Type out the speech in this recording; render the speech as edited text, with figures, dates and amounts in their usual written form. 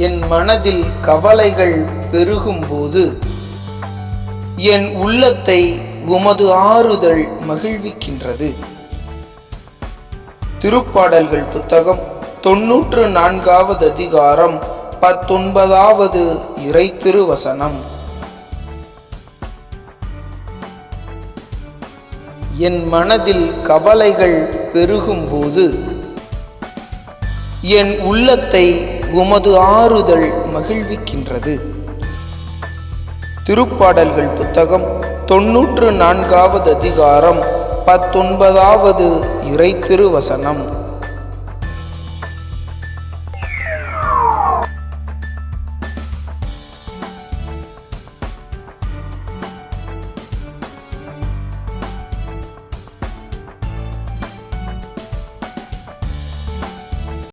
என் மனதில் கவலைகள் பெருகும்போது என் உள்ளத்தை உமது ஆறுதல் மகிழ்விக்கின்றது. திருப்பாடல்கள் புத்தகம் 94வது அதிகாரம் 19வது இறை திருவசனம். என் மனதில் கவலைகள் பெருகும்போது என் உள்ளத்தை உமது ஆறுதல் மகிழ்விக்கின்றது. திருப்பாடல்கள் புத்தகம் 94வது அதிகாரம் 19வது இறை திருவசனம்.